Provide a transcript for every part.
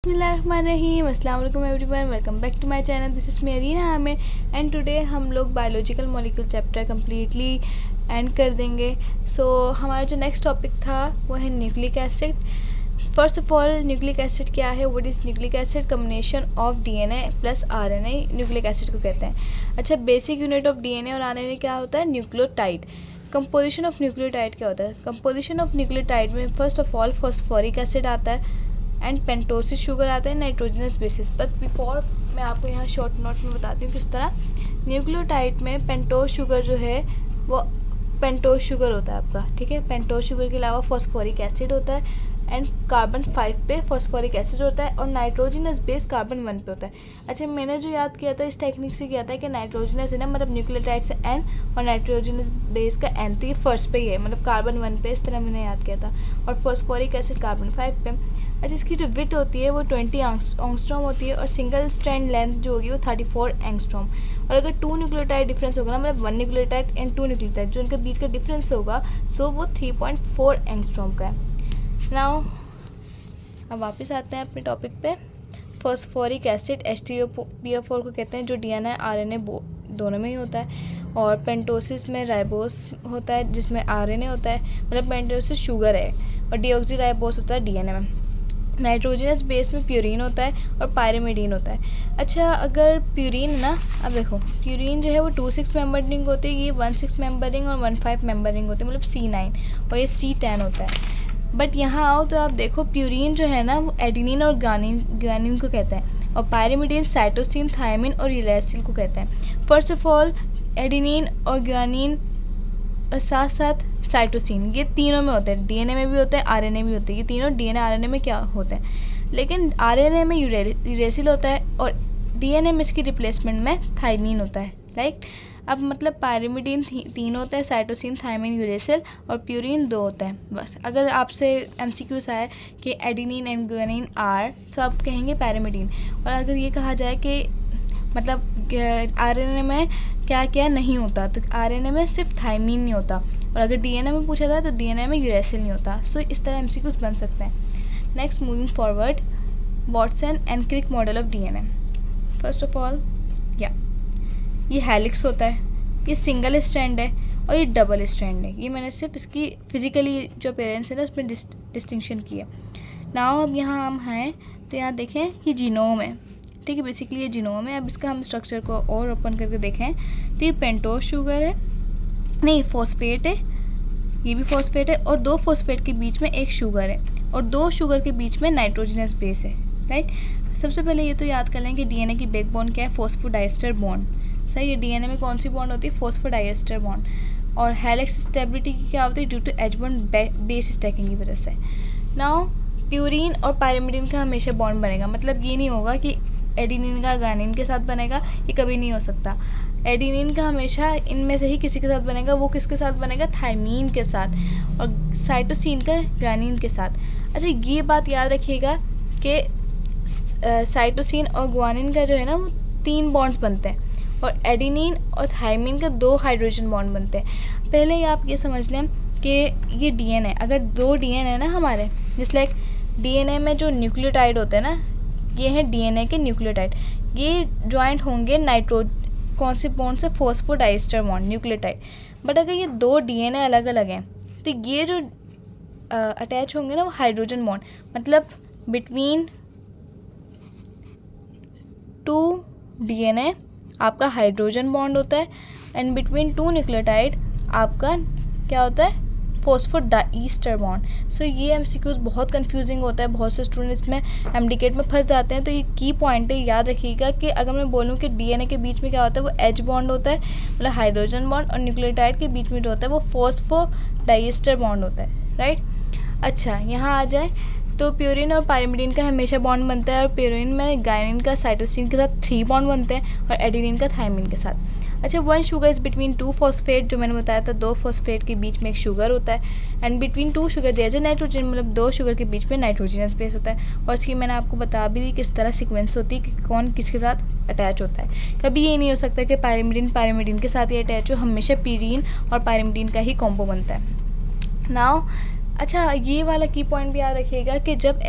बिस्मिल्लाहिर्रहमानिर्रहीम, अस्सलाम वालेकुम everyone, welcome back to my channel. This is Marina Amir and today हम लोग biological molecule chapter completely end कर देंगे। हमारा जो नेक्स्ट टॉपिक था वो है nucleic acid. First of all nucleic acid क्या है? What is nucleic acid? Combination of DNA plus RNA nucleic acid को कहते हैं। अच्छा, बेसिक यूनिट ऑफ डीएनए और आरएनए क्या होता है? न्यूक्लियोटाइड। कंपोजिशन ऑफ न्यूक्लियोटाइड क्या होता है? कंपोजिशन ऑफ न्यूक्लियोटाइड में first of all phosphoric acid आता है एंड पेंटोसिस शुगर आता है नाइट्रोजनस बेसिस। बट बिफोर मैं आपको यहाँ शॉर्ट नोट में बताती हूँ किस तरह। न्यूक्लियोटाइड में पेंटोस शुगर जो है वो पेंटोस शुगर होता है आपका, ठीक है। पेंटोस शुगर के अलावा फॉस्फोरिक एसिड होता है एंड कार्बन 5 पे फॉस्फोरिक एसिड होता है और नाइट्रोजनस बेस कार्बन 1 पे होता है। अच्छा, मैंने जो याद किया था इस टेक्निक से किया था कि नाइट्रोजनस है ना, मतलब न्यूक्लियोटाइड से N और नाइट्रोजनस बेस का N, तो ये फर्स्ट पे ही है, मतलब कार्बन 1 पे, इस तरह मैंने याद किया था। और फॉस्फोरिक एसिड कार्बन 5 पे। अच्छा, इसकी जो विड्थ होती है वो 20 एंगस्ट्रॉम होती है और सिंगल स्ट्रैंड लेंथ जो होगी वो 34 एंगस्ट्रॉम। और अगर 2 न्यूक्लियोटाइड डिफरेंस होगा ना, मतलब 1 न्यूक्लियोटाइड एंड 2 न्यूक्लियोटाइड, जो उनके बीच का डिफरेंस होगा सो वो 3.4 एंगस्ट्रॉम का है। नाउ अब वापस आते हैं अपने टॉपिक पे। फॉस्फोरिक एसिड H3PO4 को कहते हैं, जो डीएनए आरएनए दोनों में ही होता है। और पेंटोसिस में राइबोस होता है जिसमें आरएनए होता है, मतलब पेंटोसिस शुगर है, और डीऑक्सीराइबोस होता है डीएनए में। नाइट्रोजनस बेस में प्यूरीन होता है और पायरिमिडीन होता है। अच्छा, अगर प्यूरीन है ना, अब देखो प्यूरीन जो है वो 2,6 मेंबर रिंग होती है, ये 1,6 मेंबर रिंग और 1,5 मेंबर रिंग होती है, मतलब C9, और ये C10 होता है। बट यहाँ आओ तो आप देखो प्यूरीन जो है ना वो एडिनिन और ग्वानिन को कहते हैं, और पायरिमिडीन साइटोसिन, थायमिन और यूरेसिल को कहते हैं। फर्स्ट ऑफ ऑल एडिनिन और ग्वानिन और साथ साथ साइटोसिन, ये तीनों में होते हैं, डीएनए में भी होते हैं, आरएनए भी होते हैं। ये तीनों डीएनए आरएनए में क्या होते हैं, लेकिन आरएनए में यूरेसिल होता है और डीएनए में इसकी रिप्लेसमेंट में थायमिन होता है, राइट। अब मतलब पायरिमिडीन 3 होता है, साइटोसिन, थायमिन, यूरेसिल, और प्यूरीन 2 होता है बस। अगर आपसे MCQs आए कि एडिनिन एंड ग्वानिन आर, तो आप कहेंगे पायरिमिडीन। और अगर ये कहा जाए कि मतलब आरएनए में क्या क्या नहीं होता, तो आरएनए में सिर्फ थायमिन नहीं होता, और अगर डीएनए में पूछा जाए तो डीएनए में यूरेसिल नहीं होता। सो इस तरह MCQs बन सकते हैं। Next, moving forward, Watson and Crick model of DNA. First of all ये हेलिक्स होता है, ये सिंगल स्ट्रैंड है और ये डबल स्ट्रैंड है। ये मैंने सिर्फ इसकी फिजिकली जो अपेरेंस है ना उसमें डिस्टिंक्शन किया। नाउ अब यहाँ हम हैं तो यहाँ देखें ये जीनोम है, ठीक है, बेसिकली ये जीनोम है। अब इसका हम स्ट्रक्चर को और ओपन करके देखें तो ये पेंटोस शुगर है, नहीं फॉस्फेट है, ये भी फॉस्फेट है, और 2 फॉस्फेट के बीच में एक शुगर है, और 2 शुगर के बीच में नाइट्रोजनस बेस है, राइट। सबसे पहले ये तो याद कर लें कि डीएनए की बैकबोन क्या है? फॉस्फोडाइस्टर बॉन्ड, सही है। डीएनए में कौन सी बॉन्ड होती है? Phosphodiester bond. और हेलिक्स स्टेबिलिटी की क्या होती है? Due to H bond base stacking की वजह से। नाउ प्यूरीन और पायरिमिडीन का हमेशा बॉन्ड बनेगा, मतलब ये नहीं होगा कि एडिनिन का ग्वानिन के साथ बनेगा, ये कभी नहीं हो सकता। एडिनिन का हमेशा इनमें से ही किसी के साथ बनेगा, वो किसके साथ बनेगा? थायमीन के साथ, और साइटोसिन का ग्वानिन के साथ। अच्छा, ये बात याद रखिएगा कि साइटोसिन और ग्वानिन का जो है ना वो 3 बॉन्ड्स बनते हैं, और एडिनिन और थायमिन का 2 हाइड्रोजन बॉन्ड बनते हैं। पहले ही आप ये समझ लें कि ये डीएनए, अगर 2 डीएनए है ना हमारे, जिस लाइक डीएनए में जो न्यूक्लियोटाइड होते हैं ना, ये हैं डीएनए के न्यूक्लियोटाइड, ये जॉइंट होंगे कौन से बॉन्ड से? Phosphodiester bond, nucleotide. बट अगर ये 2 डीएनए अलग अलग हैं तो ये जो अटैच होंगे ना वो हाइड्रोजन बॉन्ड, मतलब बिटवीन 2 डीएनए आपका हाइड्रोजन बॉन्ड होता है, एंड बिटवीन 2 न्यूक्लियोटाइड आपका क्या होता है? Phosphodiester bond. सो ये MCQs बहुत कंफ्यूजिंग होता है, बहुत से स्टूडेंट्स इसमें एमडीकेट में फंस जाते हैं। तो ये की पॉइंट है, याद रखिएगा कि अगर मैं बोलूँ कि डीएनए के बीच में क्या होता है वो H बॉन्ड होता है, मतलब हाइड्रोजन बॉन्ड, और न्यूक्लियोटाइड के बीच में जो होता है वो फॉस्फोडाइस्टर बॉन्ड होता है, राइट। अच्छा, यहाँ आ जाए तो प्यूरिन और पायरिमिडीन का हमेशा बॉन्ड बनता है, और प्यूरिन में ग्वानिन का साइटोसिन के साथ 3 बॉन्ड बनते हैं, और एडिनिन का थायमिन के साथ। अच्छा, 1 शुगर इज़ बिटवीन 2 फॉस्फेट, जो मैंने बताया था 2 फॉस्फेट के बीच में एक शुगर होता है, एंड बिटवीन 2 शुगर दिया जाए नाइट्रोजन, मतलब 2 शुगर के बीच में नाइट्रोजनस बेस होता है। और इसकी मैंने आपको बता भी दी किस तरह सीक्वेंस होती है कि कौन किसके साथ अटैच होता है। कभी ये नहीं हो सकता कि पायरिमिडीन के साथ ही अटैच हो, हमेशा प्यूरिन और पायरिमिडीन का ही कॉम्बो बनता है। नाउ अच्छा, ये वाला की पॉइंट भी याद रखिएगा कि जब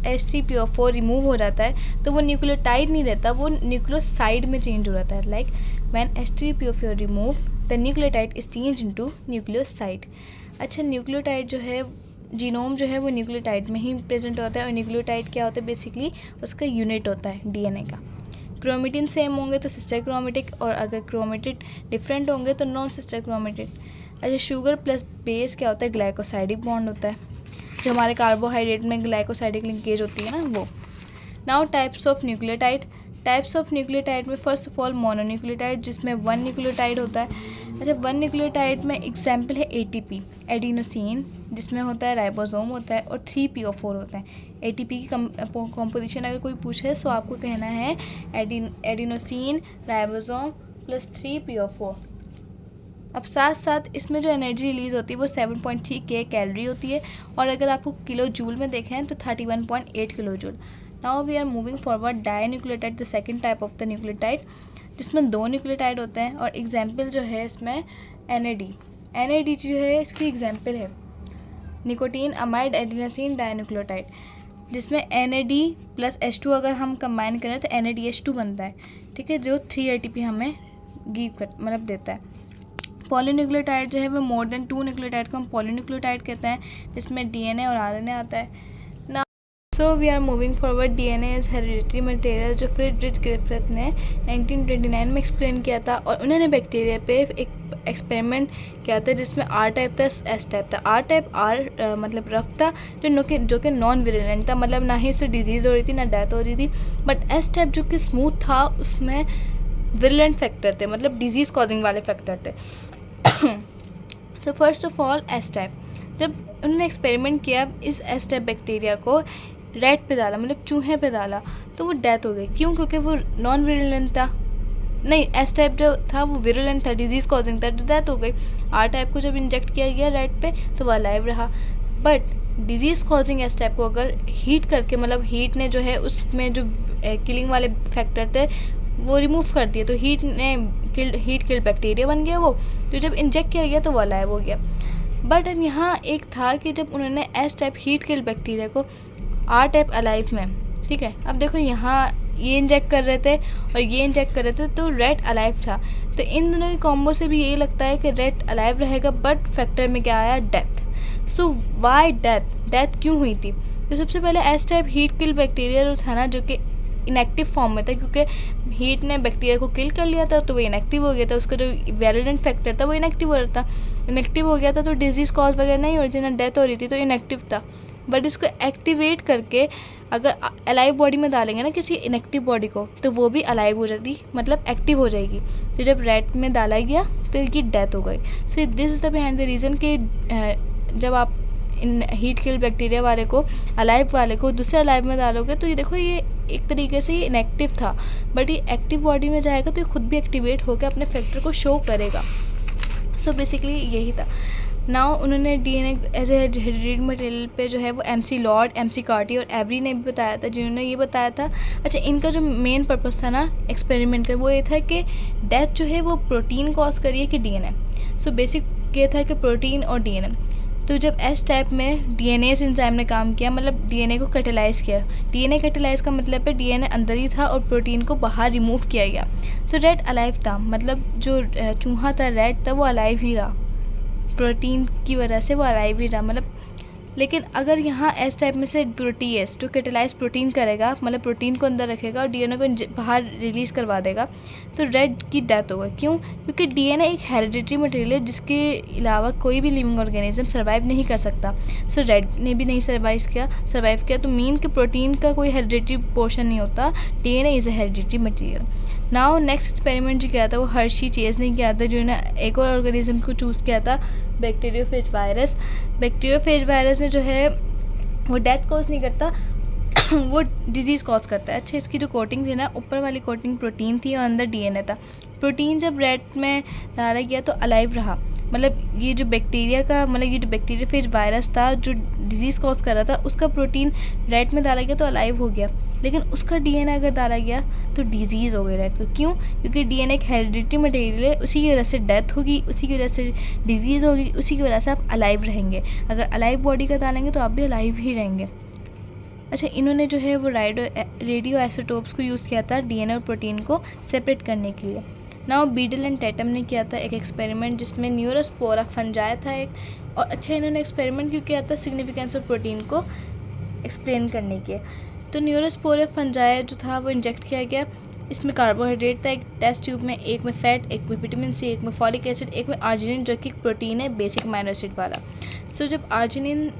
H3PO4 रिमूव हो जाता है तो वो न्यूक्लियोटाइड नहीं रहता, वो न्यूक्लियोसाइड में चेंज हो जाता है। Like when H3PO4 remove the nucleotide is change into nucleoside. अच्छा, न्यूक्लियोटाइड जो है, जीनोम जो है वो न्यूक्लियोटाइड में ही प्रेजेंट होता है। और न्यूक्लियोटाइड क्या होता है, बेसिकली उसका यूनिट होता है डीएनए का। क्रोमेटिन सेम होंगे तो सिस्टर क्रोमेटिक, और अगर क्रोमेटिड डिफरेंट होंगे तो नॉन सिस्टर क्रोमेटिड। अच्छा, शुगर प्लस बेस क्या होता है, ग्लाइकोसाइडिक बॉन्ड होता है, जो हमारे कार्बोहाइड्रेट में ग्लाइकोसाइडिक लिंकेज होती है ना, वो। Now types of nucleotide. Types of nucleotide में फर्स्ट ऑफ ऑल मोनोन्यूक्लियोटाइड, जिसमें 1 न्यूक्लियोटाइड होता है। अच्छा, 1 न्यूक्लियोटाइड में एग्जाम्पल है एटीपी, एडिनोसिन, जिसमें होता है राइबोसोम होता है, और 3PO4 होता है। एटीपी की कॉम्पोजिशन अगर कोई पूछे तो आपको कहना है एडिनोसिन, राइबोसोम प्लस 3PO4। अब साथ साथ इसमें जो एनर्जी रिलीज़ होती है वो 7.3 कैलोरी होती है, और अगर आपको किलो जूल में देखें तो 31.8 kilo joule. Now we are moving forward dinucleotide, the second type of the nucleotide, जिसमें 2 न्यूक्लियोटाइड होते हैं। और एग्जाम्पल जो है इसमें NAD जो है इसकी एग्जाम्पल है निकोटीन अमाइड एडिनोसिन डाइन्यूक्लियोटाइड, जिसमें NAD प्लस H2 अगर हम कंबाइन करें तो NADH2 बनता है, ठीक है, जो 3 ATP हमें मतलब देता है। पॉलीन्यूक्लियोटाइड जो है वो मोर देन 2 न्यूक्लियोटाइड को हम पॉलीन्यूक्लियोटाइड कहते हैं, जिसमें DNA और RNA आता है। ना so we are moving forward. DNA is hereditary material, जो फ्रिडरिच ग्रिफिथ ने 1929 में एक्सप्लेन किया था। और उन्होंने बैक्टीरिया पे एक एक्सपेरिमेंट किया था जिसमें R टाइप था, S टाइप था। R टाइप मतलब रफ था, जो कि नॉन विरुलेंट था, मतलब ना ही उससे डिजीज़ हो रही थी ना डेथ हो रही थी। बट S टाइप जो कि स्मूथ था, उसमें विरुलेंट फैक्टर थे, मतलब डिजीज़ कॉजिंग वाले फैक्टर थे। तो first of all S type, जब उन्होंने एक्सपेरिमेंट किया इस S टाइप बैक्टीरिया को रैट पे डाला, मतलब चूहे पे डाला, तो वो डेथ हो गई। क्यों? क्योंकि वो नॉन विरुलेंट था। नहीं, S टाइप जो था वो विरुलेंट था, डिजीज़ कॉजिंग था, तो डेथ हो गई। R टाइप को जब इंजेक्ट किया गया रैट पे तो वो अलाइव रहा। But disease causing S type को अगर हीट करके, मतलब हीट ने जो है उसमें जो किलिंग वाले फैक्टर थे वो रिमूव कर दिए, तो हीट किल्ड बैक्टीरिया बन गया वो। तो जब इंजेक्ट किया गया तो वो अलाइव हो गया। बट अब यहाँ एक था कि जब उन्होंने S type heat killed bacteria को R टाइप अलाइव में, ठीक है, अब देखो यहाँ ये इंजेक्ट कर रहे थे और ये इंजेक्ट कर रहे थे, तो रेट अलाइव था। तो इन दोनों की कॉम्बो से भी यही लगता है कि रेट अलाइव रहेगा, बट फैक्टर में क्या आया, डेथ। सो वाई डेथ क्यों हुई थी? तो सबसे पहले S type heat killed bacteria जो था ना, जो कि इनएक्टिव फॉर्म में था, क्योंकि हीट ने बैक्टीरिया को किल कर लिया था तो वो इनएक्टिव हो गया था, उसका जो वैलिडेंट फैक्टर था वो इनएक्टिव हो रहा था। इनएक्टिव हो गया था तो डिजीज़ कॉज वगैरह नहीं हो रही थी, ना डेथ हो रही थी, तो इनएक्टिव था। बट इसको एक्टिवेट करके अगर अलाइव बॉडी में डालेंगे ना किसी इनएक्टिव बॉडी को, तो वो भी अलाइव हो जाती, मतलब एक्टिव हो जाएगी। तो जब रैट में डाला गया तो इनकी डेथ हो गई। So this is the behind the reason कि जब आप इन हीट किल्ड बैक्टीरिया वाले को, अलाइव वाले को दूसरे अलाइव में डालोगे तो ये देखो, ये एक तरीके से ये इनएक्टिव था, बट ये एक्टिव बॉडी में जाएगा तो ये खुद भी एक्टिवेट होकर अपने फैक्टर को शो करेगा। सो बेसिकली यही था। नाउ उन्होंने DNA as a hereditary material पे जो है वो MC लॉर्ड, MC कार्टी और एवरी ने भी बताया था, जिन्होंने ये बताया था। अच्छा, इनका जो मेन पर्पस था ना एक्सपेरिमेंट का, वो ये था कि डेथ जो है वो प्रोटीन कॉज करिए कि DNA। सो बेसिक ये था कि प्रोटीन और DNA। तो जब S टाइप में DNA एंजाइम ने काम किया, मतलब DNA को कैटेलाइज किया। DNA कैटेलाइज का मतलब है DNA अंदर ही था और प्रोटीन को बाहर रिमूव किया गया, तो रैट अलाइव था, मतलब जो चूहा था रैट था वो अलाइव ही रहा, प्रोटीन की वजह से वो अलाइव ही रहा, मतलब। लेकिन अगर यहाँ S टाइप में से प्रोटीएस जो कैटेलाइज प्रोटीन करेगा, मतलब प्रोटीन को अंदर रखेगा और DNA को बाहर रिलीज़ करवा देगा, तो रैट की डेथ होगा। क्यों? क्योंकि DNA एक हेरिडिटरी मटेरियल है जिसके अलावा कोई भी लिविंग ऑर्गेनिज्म सर्वाइव नहीं कर सकता। सो रैट ने भी नहीं सर्वाइव किया, तो मीन कि प्रोटीन का कोई हेरिडिटरी पोर्शन नहीं होता, DNA is a hereditary material. Now next experiment जो किया था वो हर्शी चेज ने किया था, जिन्होंने एक और ऑर्गेनिज्म को चूज़ किया था, बैक्टीरियोफेज वायरस। बैक्टीरियोफेज वायरस ने जो है वो डेथ कॉज नहीं करता, वो डिजीज़ कॉज करता है। अच्छा, इसकी जो कोटिंग थी ना, ऊपर वाली कोटिंग प्रोटीन थी और अंदर DNA था। प्रोटीन जब रैट में डाला गया तो अलाइव रहा, मतलब ये जो बैक्टीरियाफेज वायरस था जो डिजीज़ कॉज कर रहा था, उसका प्रोटीन रैट में डाला गया तो अलाइव हो गया, लेकिन उसका डीएनए अगर डाला गया तो डिजीज़ हो गई रैट को। क्यों? क्योंकि डीएनए एक हेरिडिटी मटेरियल है, उसी की वजह से डेथ होगी, उसी की वजह से डिजीज़ होगी, उसी की वजह से आप अलाइव रहेंगे। अगर अलाइव बॉडी का डालेंगे तो आप भी अलाइव ही रहेंगे। अच्छा, इन्होंने जो है वो रेडियो आइसोटोप्स को यूज़ किया था डीएनए और प्रोटीन को सेपरेट करने के लिए। नाउ बीडल एंड टैटम ने किया था एक एक्सपेरिमेंट जिसमें न्यूरोस्पोरा फंजाई था एक, और अच्छा इन्होंने एक्सपेरिमेंट क्यों किया था? सिग्निफिकेंस ऑफ प्रोटीन को एक्सप्लेन करने के। तो न्यूरोस्पोरा फंजाई जो था वो इंजेक्ट किया गया। इसमें कार्बोहाइड्रेट था एक टेस्ट ट्यूब में, एक में फैट, एक में विटामिन सी, एक में फॉलिक एसिड, एक में आर्जिनिन जो कि प्रोटीन है बेसिक अमीनो एसिड वाला। सो जब आर्जिनिन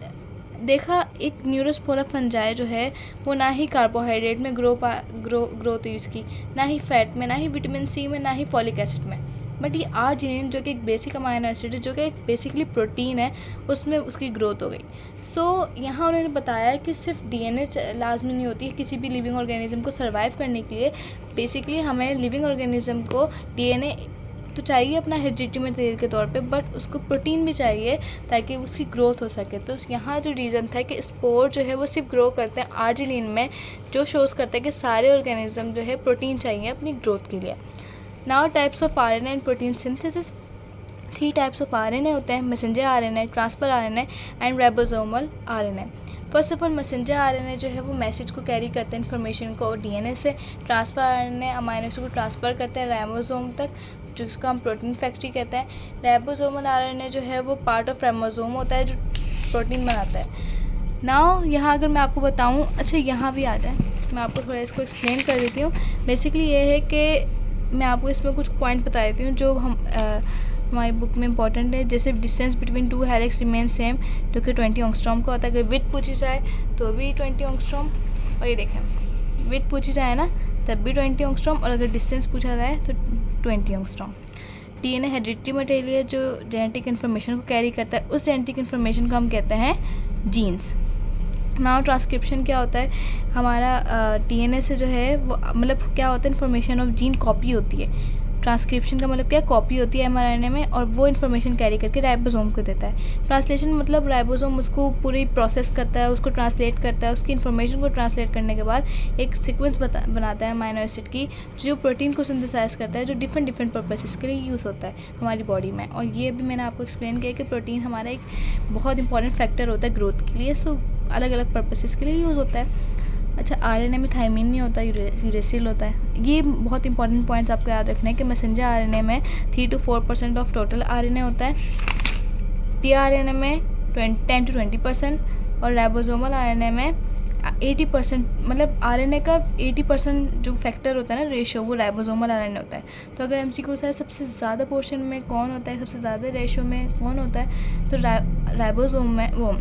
देखा, एक न्यूरोस्पोरा फंजाई जो है वो ना ही कार्बोहाइड्रेट में ग्रोथ हुई उसकी, ना ही फैट में, ना ही विटामिन सी में, ना ही फॉलिक एसिड में, बट ये आर्जिनिन जो कि एक बेसिक अमीनो एसिड है, जो कि एक बेसिकली प्रोटीन है, उसमें उसकी ग्रोथ हो गई। सो यहाँ उन्होंने बताया कि सिर्फ डीएनए लाजमी नहीं होती है किसी भी लिविंग ऑर्गेनिज्म को सर्वाइव करने के लिए। बेसिकली हमें लिविंग ऑर्गेनिज्म को डीएनए तो चाहिए अपना हेरिडिटी मटेरियल के तौर पे, बट उसको प्रोटीन भी चाहिए ताकि उसकी ग्रोथ हो सके। तो यहाँ जो रीज़न था कि स्पोर जो है वो सिर्फ ग्रो करते हैं आर्जिनिन में, जो शोज़ करता है कि सारे ऑर्गेनिज्म जो है प्रोटीन चाहिए अपनी ग्रोथ के लिए। Now types of RNA and protein synthesis. 3 types of RNA होते हैं, messenger RNA, transfer RNA and ribosomal RNA. First of all messenger RNA जो है वो मैसेज को कैरी करते हैं इन्फॉर्मेशन को डीएनए से। ट्रांसफर आरएनए अमीनो एसिड को ट्रांसफ़र करते हैं राइबोसोम तक, जिसको हम प्रोटीन फैक्ट्री कहते हैं। राइबोसोमल आरएनए जो है वो पार्ट ऑफ राइबोसोम होता है जो प्रोटीन बनाता है। नाउ यहाँ अगर मैं आपको बताऊँ, अच्छा यहाँ भी आ जाए, मैं आपको थोड़ा इसको एक्सप्लेन कर देती हूँ। बेसिकली ये है कि मैं आपको इसमें कुछ पॉइंट बता देती हूँ जो हमारी बुक में इंपॉर्टेंट है। जैसे distance between 2 helix remain same, जो कि 20 एंगस्ट्रॉम का होता है। अगर विड्थ पूछी जाए तो भी 20 एंगस्ट्रॉम, और ये देखें विड्थ पूछी जाए ना तब भी 20 एंगस्ट्रॉम, और अगर डिस्टेंस पूछा जाए तो 20 एंगस्ट्रॉम। डीएनए हेरिडिटी मटेरियल जो जेनेटिक इन्फॉर्मेशन को कैरी करता है, उस जेनेटिक इन्फॉर्मेशन को हम कहते हैं जीन्स। नाउ ट्रांसक्रिप्शन क्या होता है? हमारा डीएनए से जो है वो मतलब क्या होता है, इन्फॉर्मेशन ऑफ जीन कॉपी होती है। ट्रांसक्रिप्शन का मतलब क्या, कॉपी होती है एमआरएनए में, और वो इन्फॉर्मेशन कैरी करके राइबोसोम को देता है। ट्रांसलेशन मतलब राइबोसोम उसको पूरी प्रोसेस करता है, उसको ट्रांसलेट करता है, उसकी इन्फॉर्मेशन को ट्रांसलेट करने के बाद एक सीक्वेंस बनाता है अमीनो एसिड की, जो प्रोटीन को सिंथेसाइज करता है, जो डिफरेंट पर्पसेस के लिए यूज़ होता है हमारी बॉडी में। और ये भी मैंने आपको एक्सप्लेन किया कि प्रोटीन हमारा एक बहुत इंपॉर्टेंट फैक्टर होता है ग्रोथ के लिए, सो अलग अलग पर्पसेस के लिए यूज़ होता है। अच्छा, आरएनए में थायमिन नहीं होता, यूरेसिल होता है। ये बहुत इंपॉर्टेंट पॉइंट्स आपको याद रखना है कि मैसेंजर आरएनए में 3 to 4% ऑफ टोटल आरएनए होता है, टीआरएनए में 10 to 20%, और राइबोसोमल आरएनए में 80%, मतलब आरएनए का 80% जो फैक्टर होता है ना, रेशियो, वो राइबोसोमल आरएनए होता है। तो अगर एमसीक्यू है सबसे ज़्यादा पोर्शन में कौन होता है, सबसे ज़्यादा रेशियो में कौन होता है, तो राइबोसोम में, वो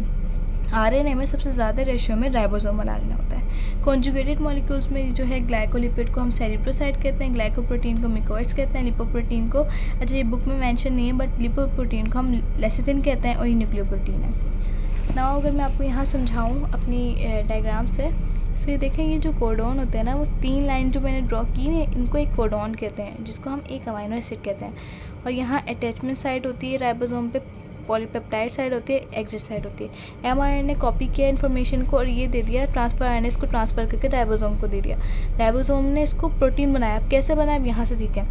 आरएनए में सबसे ज़्यादा रेशियो में राइबोसोमल आरएनए होता है। कॉन्जुगेटेड मॉलिक्यूल्स में जो है ग्लाइकोलिपिड को हम सेरिब्रोसाइड कहते हैं, ग्लाइकोप्रोटीन को मिकोइड्स कहते हैं, लिपोप्रोटीन को, अच्छा ये बुक में मेंशन नहीं है, बट लिपोप्रोटीन को हम लेसिथिन कहते हैं, और ये न्यूक्लियोप्रोटीन है। नाउ अगर मैं आपको यहाँ समझाऊँ अपनी डायग्राम से, सो ये देखें, ये जो कोडोन होते हैं ना, वो 3 लाइन जो मैंने ड्रॉ की है, इनको एक कोडोन कहते हैं, जिसको हम एक अमीनो एसिड कहते हैं। और यहाँ अटैचमेंट साइट होती है राइबोसोम पे, पॉलीपेप्टाइड साइड होती है, एग्जिट साइड होती है। एमआरएनए ने कॉपी किया इन्फॉर्मेशन को और ये दे दिया, ट्रांसफर आरएनए इसको ट्रांसफ़र करके राइबोसोम को दे दिया। राइबोसोम ने इसको प्रोटीन बनाया। अब कैसे बनाया, यहाँ से सीखें।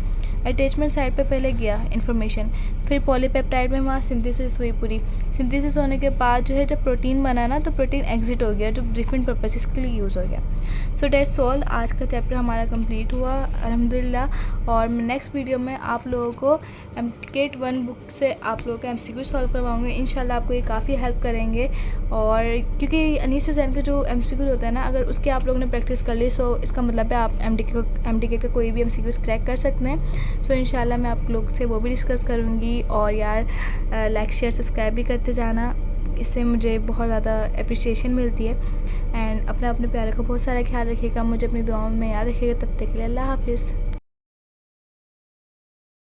अटैचमेंट साइड पे पहले गया इन्फॉर्मेशन, फिर पॉलीपेप्टाइड में वहाँ सिंथेसिस हुई, पूरी सिंथेसिस होने के बाद जो है जब प्रोटीन बना ना, तो प्रोटीन एग्जिट हो गया, जो डिफरेंट पर्पसेस के लिए यूज़ हो गया। सो डेट्स ऑल, आज का चैप्टर हमारा कंप्लीट हुआ अल्हम्दुलिल्लाह। और नेक्स्ट वीडियो में आप लोगों को MCAT 1 बुक से आप लोगों का MCQ सॉल्व करवाऊँगी। इंशाल्लाह आपको ये काफ़ी हेल्प करेंगे, और क्योंकि अनीस हुसैन का जो MCQ होता है ना, अगर उसके आप लोगों ने प्रैक्टिस कर ली, सो इसका मतलब है आप MCAT का कोई भी MCQ क्रैक कर सकते हैं। सो इंशाल्लाह मैं आप लोग से वो भी डिस्कस करूँगी। और यार लाइक शेयर सब्सक्राइब भी करते जाना, इससे मुझे बहुत ज़्यादा अप्रिशिएशन मिलती है। एंड अपने प्यारे का बहुत सारा ख्याल रखिएगा, मुझे अपनी दुआओं में याद रखिएगा। तब तक के लिए अल्लाह हाफिज़।